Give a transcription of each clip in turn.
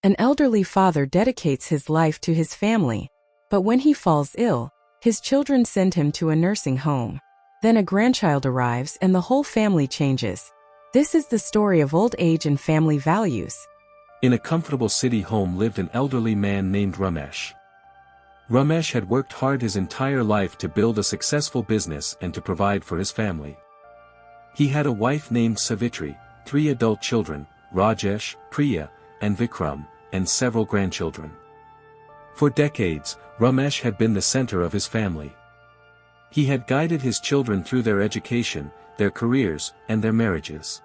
An elderly father dedicates his life to his family, but when he falls ill, his children send him to a nursing home. Then a grandchild arrives and the whole family changes. This is the story of old age and family values. In a comfortable city home lived an elderly man named Ramesh. Ramesh had worked hard his entire life to build a successful business and to provide for his family. He had a wife named Savitri, 3 adult children, Rajesh, Priya, and Vikram, and several grandchildren. For decades, Ramesh had been the center of his family. He had guided his children through their education, their careers, and their marriages.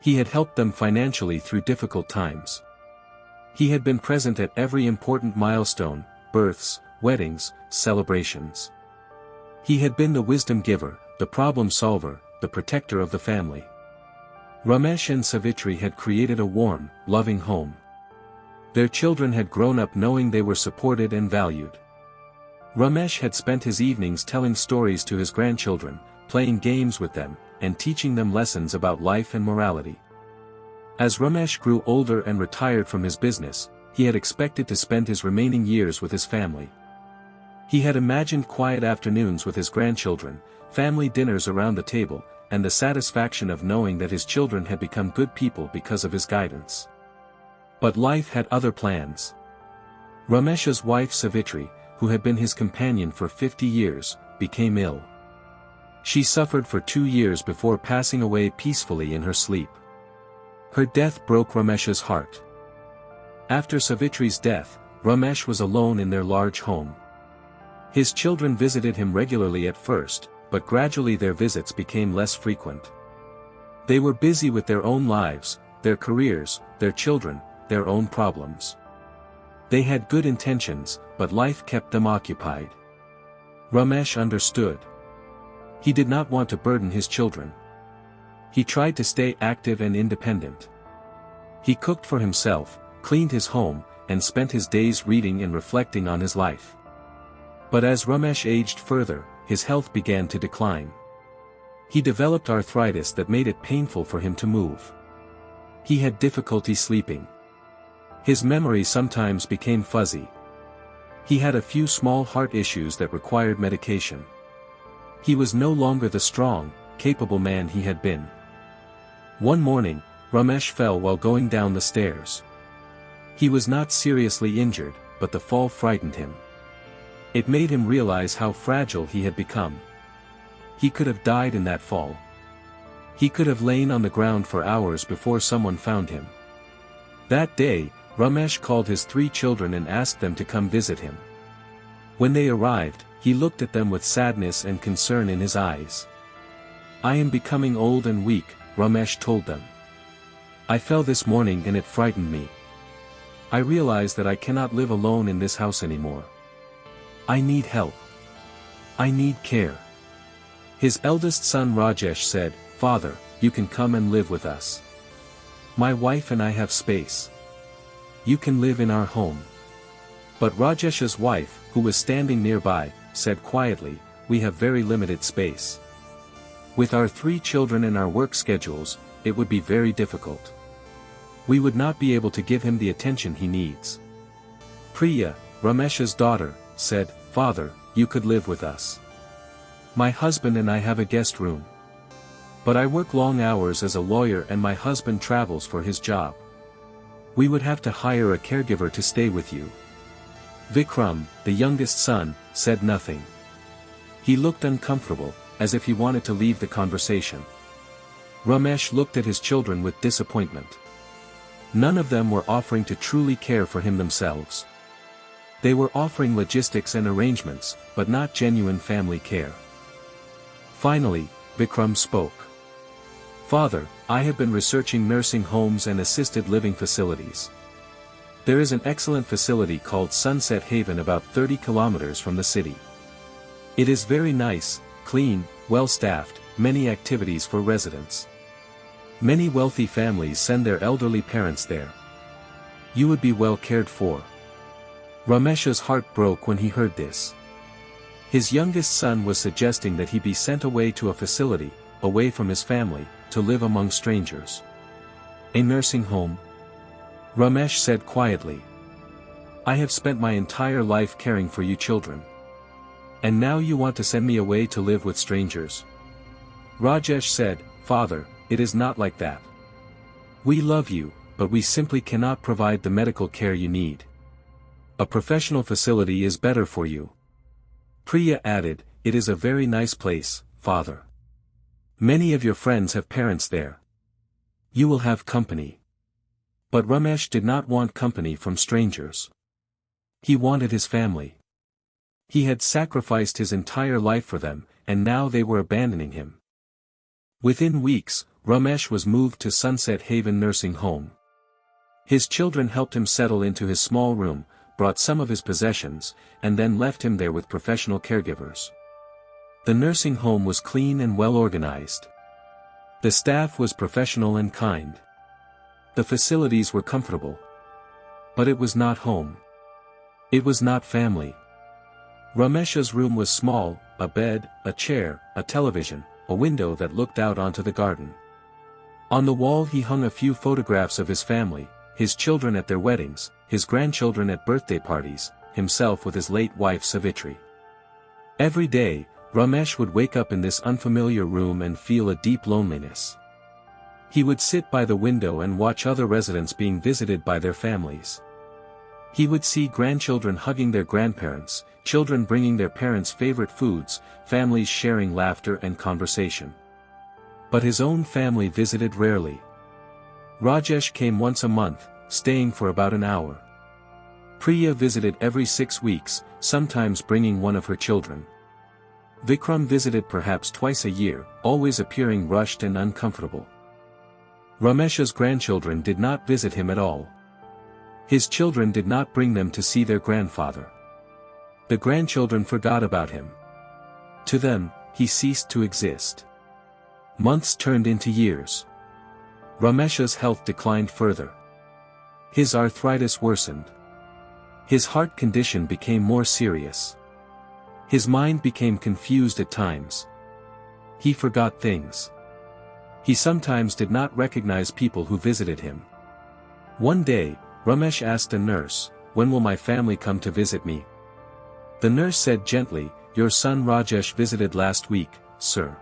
He had helped them financially through difficult times. He had been present at every important milestone, births, weddings, celebrations. He had been the wisdom giver, the problem solver, the protector of the family. Ramesh and Savitri had created a warm, loving home. Their children had grown up knowing they were supported and valued. Ramesh had spent his evenings telling stories to his grandchildren, playing games with them, and teaching them lessons about life and morality. As Ramesh grew older and retired from his business, he had expected to spend his remaining years with his family. He had imagined quiet afternoons with his grandchildren, family dinners around the table, and the satisfaction of knowing that his children had become good people because of his guidance. But life had other plans. Ramesh's wife Savitri, who had been his companion for 50 years, became ill. She suffered for 2 years before passing away peacefully in her sleep. Her death broke Ramesh's heart. After Savitri's death, Ramesh was alone in their large home. His children visited him regularly at first, but gradually their visits became less frequent. They were busy with their own lives, their careers, their children, their own problems. They had good intentions, but life kept them occupied. Ramesh understood. He did not want to burden his children. He tried to stay active and independent. He cooked for himself, cleaned his home, and spent his days reading and reflecting on his life. But as Ramesh aged further, his health began to decline. He developed arthritis that made it painful for him to move. He had difficulty sleeping. His memory sometimes became fuzzy. He had a few small heart issues that required medication. He was no longer the strong, capable man he had been. One morning, Ramesh fell while going down the stairs. He was not seriously injured, but the fall frightened him. It made him realize how fragile he had become. He could have died in that fall. He could have lain on the ground for hours before someone found him. That day, Ramesh called his 3 children and asked them to come visit him. When they arrived, he looked at them with sadness and concern in his eyes. "I am becoming old and weak," Ramesh told them. "I fell this morning and it frightened me. I realize that I cannot live alone in this house anymore. I need help. I need care." His eldest son Rajesh said, "Father, you can come and live with us. My wife and I have space. You can live in our home." But Rajesh's wife, who was standing nearby, said quietly, "We have very limited space. With our 3 children and our work schedules, it would be very difficult. We would not be able to give him the attention he needs." Priya, Ramesh's daughter, said, "Father, you could live with us. My husband and I have a guest room. But I work long hours as a lawyer and my husband travels for his job. We would have to hire a caregiver to stay with you." Vikram, the youngest son, said nothing. He looked uncomfortable, as if he wanted to leave the conversation. Ramesh looked at his children with disappointment. None of them were offering to truly care for him themselves. They were offering logistics and arrangements, but not genuine family care. Finally, Vikram spoke. "Father, I have been researching nursing homes and assisted living facilities. There is an excellent facility called Sunset Haven about 30 kilometers from the city. It is very nice, clean, well-staffed, many activities for residents. Many wealthy families send their elderly parents there. You would be well cared for." Ramesh's heart broke when he heard this. His youngest son was suggesting that he be sent away to a facility, away from his family, to live among strangers. A nursing home? Ramesh said quietly. I have spent my entire life caring for you children. And now you want to send me away to live with strangers? Rajesh said, Father, it is not like that. We love you, but we simply cannot provide the medical care you need. A professional facility is better for you. Priya added, It is a very nice place, Father. Many of your friends have parents there. You will have company. But Ramesh did not want company from strangers. He wanted his family. He had sacrificed his entire life for them, and now they were abandoning him. Within weeks, Ramesh was moved to Sunset Haven Nursing Home. His children helped him settle into his small room, brought some of his possessions, and then left him there with professional caregivers. The nursing home was clean and well organized. The staff was professional and kind. The facilities were comfortable. But it was not home. It was not family. Ramesh's room was small, a bed, a chair, a television, a window that looked out onto the garden. On the wall he hung a few photographs of his family, his children at their weddings, his grandchildren at birthday parties, himself with his late wife Savitri. Every day, Ramesh would wake up in this unfamiliar room and feel a deep loneliness. He would sit by the window and watch other residents being visited by their families. He would see grandchildren hugging their grandparents, children bringing their parents' favorite foods, families sharing laughter and conversation. But his own family visited rarely. Rajesh came once a month, staying for about an hour. Priya visited every 6 weeks, sometimes bringing one of her children. Vikram visited perhaps twice a year, always appearing rushed and uncomfortable. Ramesh's grandchildren did not visit him at all. His children did not bring them to see their grandfather. The grandchildren forgot about him. To them, he ceased to exist. Months turned into years. Ramesh's health declined further. His arthritis worsened. His heart condition became more serious. His mind became confused at times. He forgot things. He sometimes did not recognize people who visited him. One day, Ramesh asked a nurse, "When will my family come to visit me?" The nurse said gently, "Your son Rajesh visited last week, sir.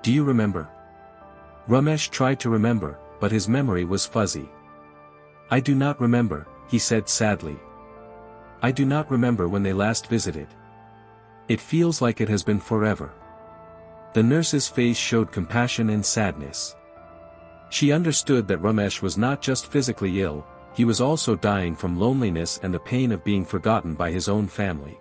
Do you remember?" Ramesh tried to remember, but his memory was fuzzy. "I do not remember," he said sadly. "I do not remember when they last visited. It feels like it has been forever." The nurse's face showed compassion and sadness. She understood that Ramesh was not just physically ill, he was also dying from loneliness and the pain of being forgotten by his own family.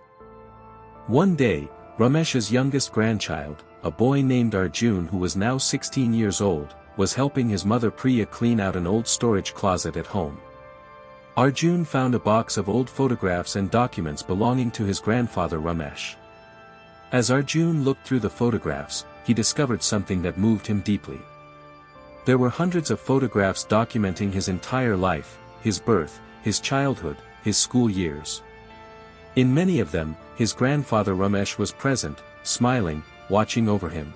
One day, Ramesh's youngest grandchild, a boy named Arjun who was now 16 years old, was helping his mother Priya clean out an old storage closet at home. Arjun found a box of old photographs and documents belonging to his grandfather Ramesh. As Arjun looked through the photographs, he discovered something that moved him deeply. There were hundreds of photographs documenting his entire life, his birth, his childhood, his school years. In many of them, his grandfather Ramesh was present, smiling, watching over him.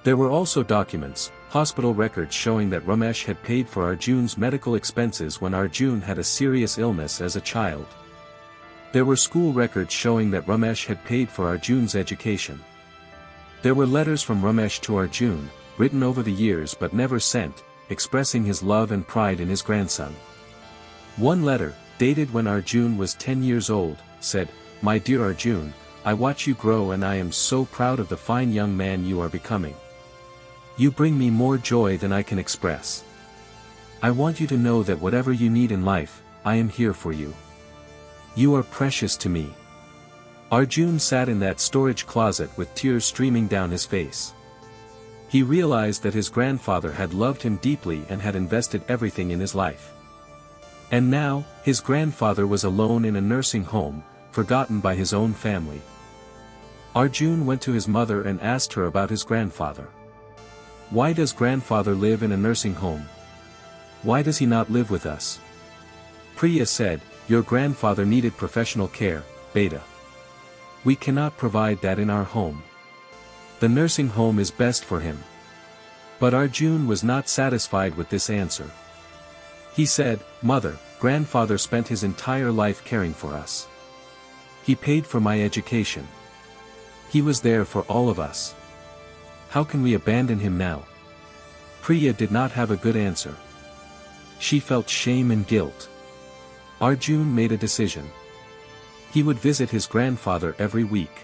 There were also documents, hospital records showing that Ramesh had paid for Arjun's medical expenses when Arjun had a serious illness as a child. There were school records showing that Ramesh had paid for Arjun's education. There were letters from Ramesh to Arjun, written over the years but never sent, expressing his love and pride in his grandson. One letter, dated when Arjun was 10 years old, said, "My dear Arjun, I watch you grow and I am so proud of the fine young man you are becoming. You bring me more joy than I can express. I want you to know that whatever you need in life, I am here for you. You are precious to me." Arjun sat in that storage closet with tears streaming down his face. He realized that his grandfather had loved him deeply and had invested everything in his life. And now, his grandfather was alone in a nursing home, forgotten by his own family. Arjun went to his mother and asked her about his grandfather. "Why does grandfather live in a nursing home? Why does he not live with us?" Priya said, "Your grandfather needed professional care, Beta. We cannot provide that in our home. The nursing home is best for him." But Arjun was not satisfied with this answer. He said, "Mother, grandfather spent his entire life caring for us. He paid for my education. He was there for all of us. How can we abandon him now?" Priya did not have a good answer. She felt shame and guilt. Arjun made a decision. He would visit his grandfather every week.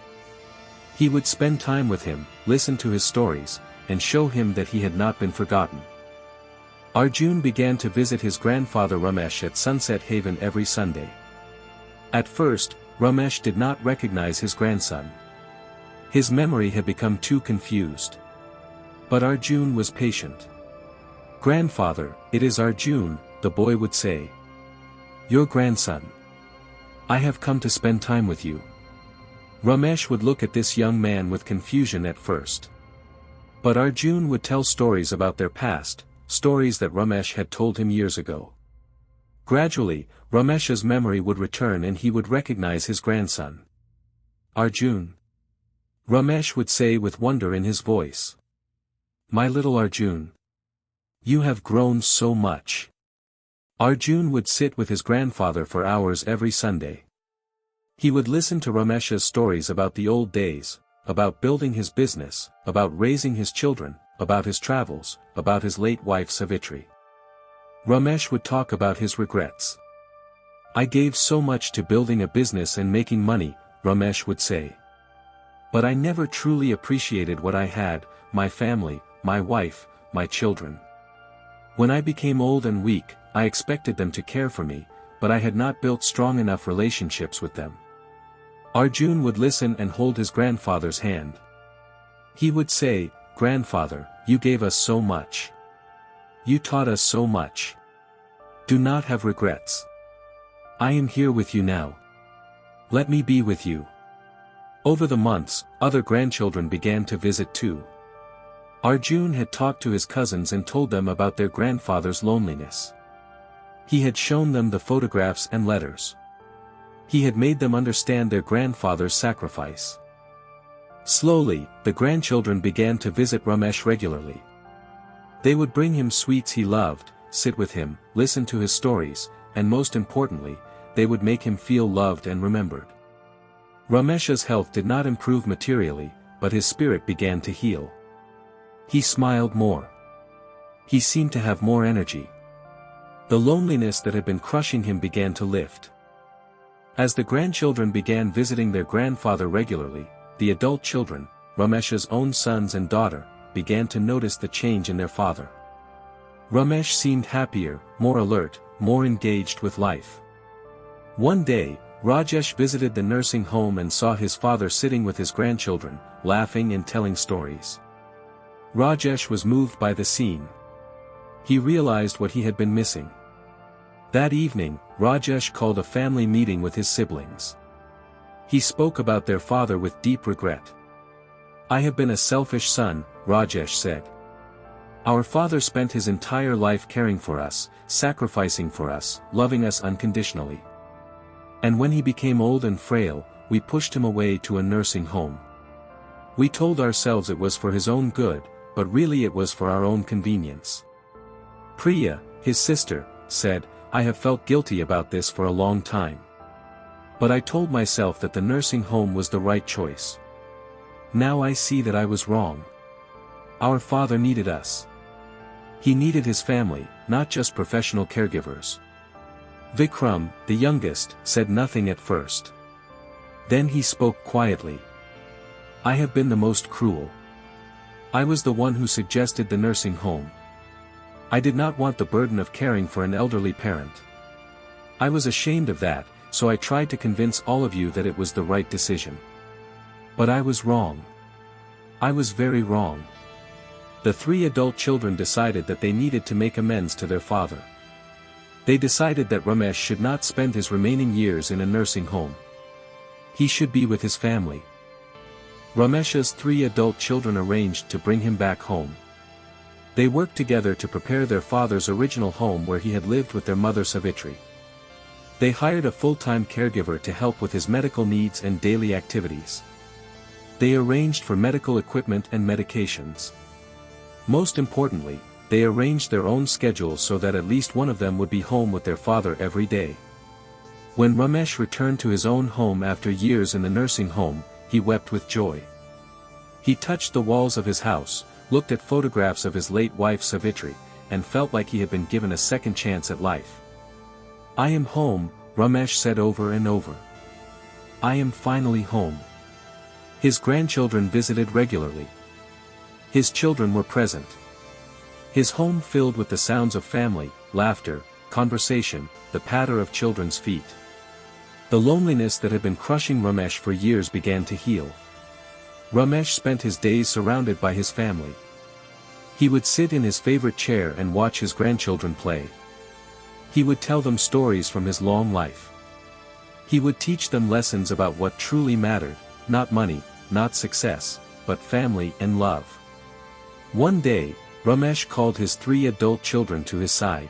He would spend time with him, listen to his stories, and show him that he had not been forgotten. Arjun began to visit his grandfather Ramesh at Sunset Haven every Sunday. At first, Ramesh did not recognize his grandson. His memory had become too confused. But Arjun was patient. "Grandfather, it is Arjun," the boy would say. "Your grandson. I have come to spend time with you." Ramesh would look at this young man with confusion at first. But Arjun would tell stories about their past, stories that Ramesh had told him years ago. Gradually, Ramesh's memory would return and he would recognize his grandson. "Arjun," Ramesh would say with wonder in his voice. "My little Arjun. You have grown so much." Arjun would sit with his grandfather for hours every Sunday. He would listen to Ramesh's stories about the old days, about building his business, about raising his children, about his travels, about his late wife Savitri. Ramesh would talk about his regrets. "I gave so much to building a business and making money," Ramesh would say. "But I never truly appreciated what I had, my family, my wife, my children. When I became old and weak, I expected them to care for me, but I had not built strong enough relationships with them." Arjun would listen and hold his grandfather's hand. He would say, "Grandfather, you gave us so much. You taught us so much. Do not have regrets. I am here with you now. Let me be with you." Over the months, other grandchildren began to visit too. Arjun had talked to his cousins and told them about their grandfather's loneliness. He had shown them the photographs and letters. He had made them understand their grandfather's sacrifice. Slowly, the grandchildren began to visit Ramesh regularly. They would bring him sweets he loved, sit with him, listen to his stories, and most importantly, they would make him feel loved and remembered. Ramesh's health did not improve materially, but his spirit began to heal. He smiled more. He seemed to have more energy. The loneliness that had been crushing him began to lift. As the grandchildren began visiting their grandfather regularly, the adult children, Ramesh's own sons and daughter, began to notice the change in their father. Ramesh seemed happier, more alert, more engaged with life. One day, Rajesh visited the nursing home and saw his father sitting with his grandchildren, laughing and telling stories. Rajesh was moved by the scene. He realized what he had been missing. That evening, Rajesh called a family meeting with his siblings. He spoke about their father with deep regret. "I have been a selfish son," Rajesh said. "Our father spent his entire life caring for us, sacrificing for us, loving us unconditionally. And when he became old and frail, we pushed him away to a nursing home. We told ourselves it was for his own good, but really it was for our own convenience." Priya, his sister, said, "I have felt guilty about this for a long time. But I told myself that the nursing home was the right choice. Now I see that I was wrong. Our father needed us. He needed his family, not just professional caregivers." Vikram, the youngest, said nothing at first. Then he spoke quietly. "I have been the most cruel. I was the one who suggested the nursing home. I did not want the burden of caring for an elderly parent. I was ashamed of that, so I tried to convince all of you that it was the right decision. But I was wrong. I was very wrong." The three adult children decided that they needed to make amends to their father. They decided that Ramesh should not spend his remaining years in a nursing home. He should be with his family. Ramesh's three adult children arranged to bring him back home. They worked together to prepare their father's original home where he had lived with their mother Savitri. They hired a full-time caregiver to help with his medical needs and daily activities. They arranged for medical equipment and medications. Most importantly, they arranged their own schedules so that at least one of them would be home with their father every day. When Ramesh returned to his own home after years in the nursing home, he wept with joy. He touched the walls of his house, looked at photographs of his late wife Savitri, and felt like he had been given a second chance at life. "I am home," Ramesh said over and over. "I am finally home." His grandchildren visited regularly. His children were present. His home filled with the sounds of family, laughter, conversation, the patter of children's feet. The loneliness that had been crushing Ramesh for years began to heal. Ramesh spent his days surrounded by his family. He would sit in his favorite chair and watch his grandchildren play. He would tell them stories from his long life. He would teach them lessons about what truly mattered, not money, not success, but family and love. One day, Ramesh called his 3 adult children to his side.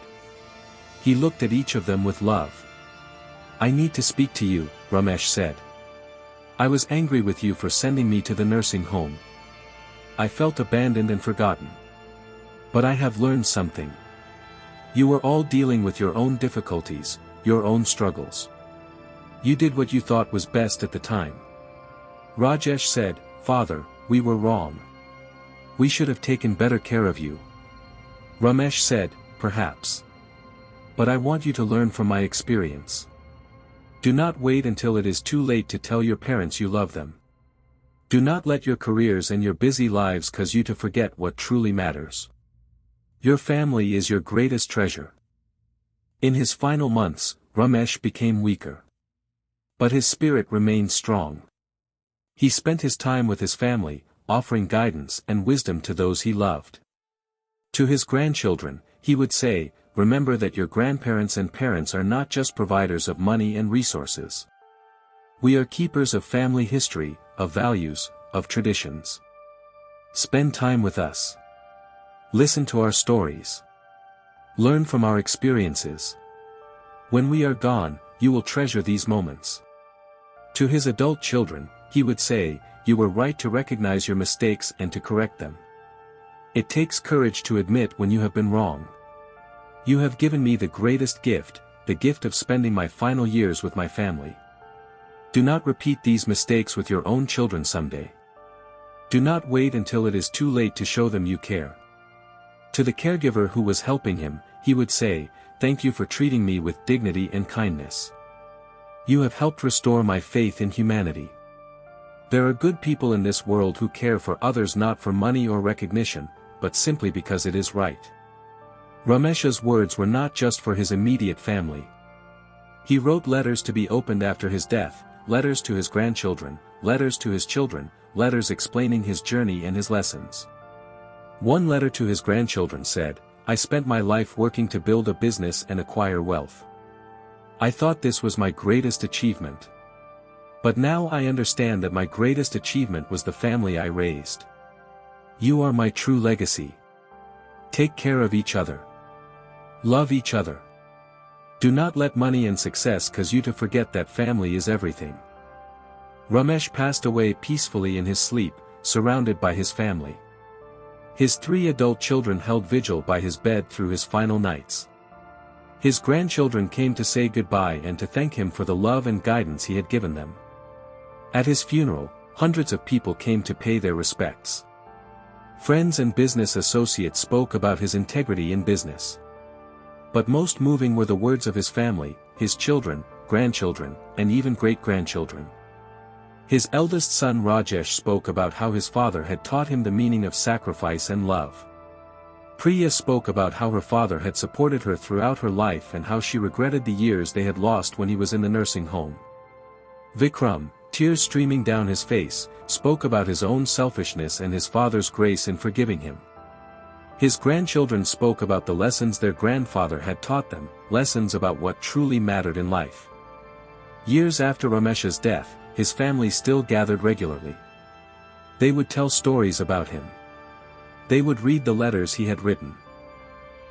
He looked at each of them with love. "I need to speak to you," Ramesh said. "I was angry with you for sending me to the nursing home. I felt abandoned and forgotten. But I have learned something. You were all dealing with your own difficulties, your own struggles. You did what you thought was best at the time." Rajesh said, "Father, we were wrong. We should have taken better care of you." Ramesh said, "Perhaps. But I want you to learn from my experience. Do not wait until it is too late to tell your parents you love them. Do not let your careers and your busy lives cause you to forget what truly matters. Your family is your greatest treasure." In his final months, Ramesh became weaker. But his spirit remained strong. He spent his time with his family, offering guidance and wisdom to those he loved. To his grandchildren, he would say, "Remember that your grandparents and parents are not just providers of money and resources. We are keepers of family history, of values, of traditions. Spend time with us. Listen to our stories. Learn from our experiences. When we are gone, you will treasure these moments." To his adult children, he would say, "You were right to recognize your mistakes and to correct them. It takes courage to admit when you have been wrong. You have given me the greatest gift, the gift of spending my final years with my family. Do not repeat these mistakes with your own children someday. Do not wait until it is too late to show them you care." To the caregiver who was helping him, he would say, "Thank you for treating me with dignity and kindness. You have helped restore my faith in humanity. There are good people in this world who care for others not for money or recognition, but simply because it is right." Ramesh's words were not just for his immediate family. He wrote letters to be opened after his death, letters to his grandchildren, letters to his children, letters explaining his journey and his lessons. One letter to his grandchildren said, "I spent my life working to build a business and acquire wealth. I thought this was my greatest achievement. But now I understand that my greatest achievement was the family I raised. You are my true legacy. Take care of each other. Love each other. Do not let money and success cause you to forget that family is everything." Ramesh passed away peacefully in his sleep, surrounded by his family. His 3 adult children held vigil by his bed through his final nights. His grandchildren came to say goodbye and to thank him for the love and guidance he had given them. At his funeral, hundreds of people came to pay their respects. Friends and business associates spoke about his integrity in business. But most moving were the words of his family, his children, grandchildren, and even great-grandchildren. His eldest son Rajesh spoke about how his father had taught him the meaning of sacrifice and love. Priya spoke about how her father had supported her throughout her life and how she regretted the years they had lost when he was in the nursing home. Vikram, tears streaming down his face, spoke about his own selfishness and his father's grace in forgiving him. His grandchildren spoke about the lessons their grandfather had taught them, lessons about what truly mattered in life. Years after Ramesh's death, his family still gathered regularly. They would tell stories about him. They would read the letters he had written.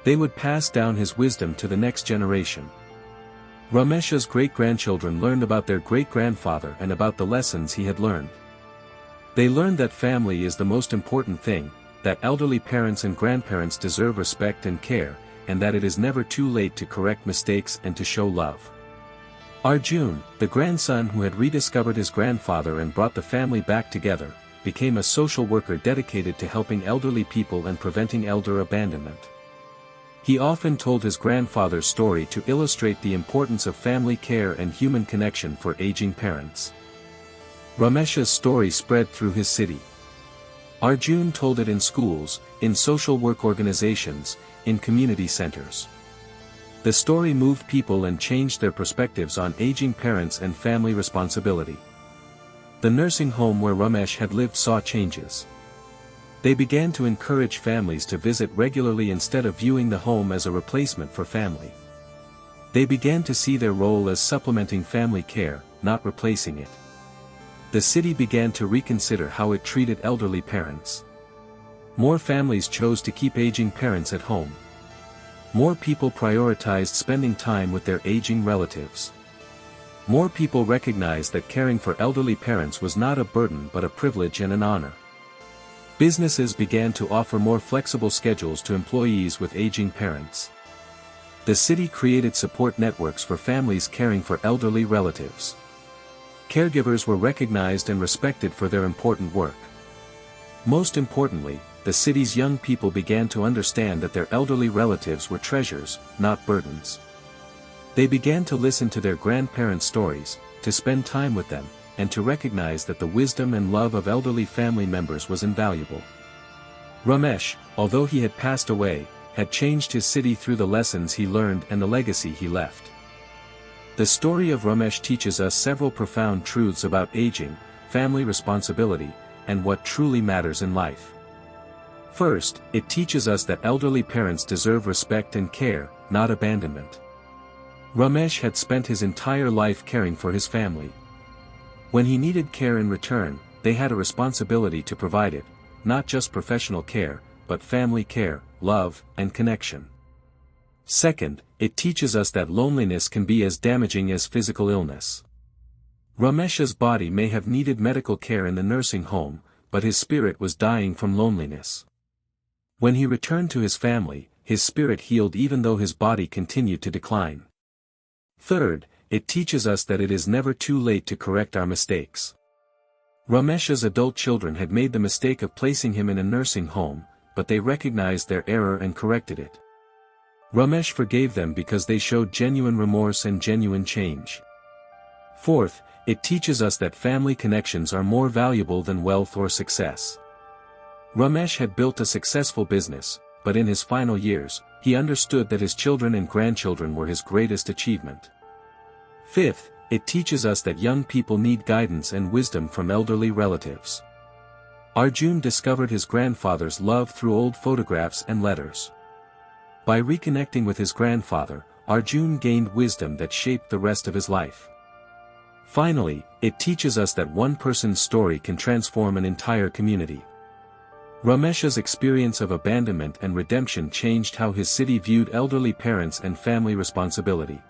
They would pass down his wisdom to the next generation. Ramesh's great-grandchildren learned about their great-grandfather and about the lessons he had learned. They learned that family is the most important thing, that elderly parents and grandparents deserve respect and care, and that it is never too late to correct mistakes and to show love. Arjun, the grandson who had rediscovered his grandfather and brought the family back together, became a social worker dedicated to helping elderly people and preventing elder abandonment. He often told his grandfather's story to illustrate the importance of family care and human connection for aging parents. Ramesh's story spread through his city. Arjun told it in schools, in social work organizations, in community centers. The story moved people and changed their perspectives on aging parents and family responsibility. The nursing home where Ramesh had lived saw changes. They began to encourage families to visit regularly instead of viewing the home as a replacement for family. They began to see their role as supplementing family care, not replacing it. The city began to reconsider how it treated elderly parents. More families chose to keep aging parents at home. More people prioritized spending time with their aging relatives. More people recognized that caring for elderly parents was not a burden but a privilege and an honor. Businesses began to offer more flexible schedules to employees with aging parents. The city created support networks for families caring for elderly relatives. Caregivers were recognized and respected for their important work. Most importantly, the city's young people began to understand that their elderly relatives were treasures, not burdens. They began to listen to their grandparents' stories, to spend time with them, and to recognize that the wisdom and love of elderly family members was invaluable. Ramesh, although he had passed away, had changed his city through the lessons he learned and the legacy he left. The story of Ramesh teaches us several profound truths about aging, family responsibility, and what truly matters in life. First, it teaches us that elderly parents deserve respect and care, not abandonment. Ramesh had spent his entire life caring for his family. When he needed care in return, they had a responsibility to provide it, not just professional care, but family care, love, and connection. Second, it teaches us that loneliness can be as damaging as physical illness. Ramesh's body may have needed medical care in the nursing home, but his spirit was dying from loneliness. When he returned to his family, his spirit healed even though his body continued to decline. Third, it teaches us that it is never too late to correct our mistakes. Ramesh's adult children had made the mistake of placing him in a nursing home, but they recognized their error and corrected it. Ramesh forgave them because they showed genuine remorse and genuine change. Fourth, it teaches us that family connections are more valuable than wealth or success. Ramesh had built a successful business, but in his final years, he understood that his children and grandchildren were his greatest achievement. Fifth, it teaches us that young people need guidance and wisdom from elderly relatives. Arjun discovered his grandfather's love through old photographs and letters. By reconnecting with his grandfather, Arjun gained wisdom that shaped the rest of his life. Finally, it teaches us that one person's story can transform an entire community. Ramesh's experience of abandonment and redemption changed how his city viewed elderly parents and family responsibility.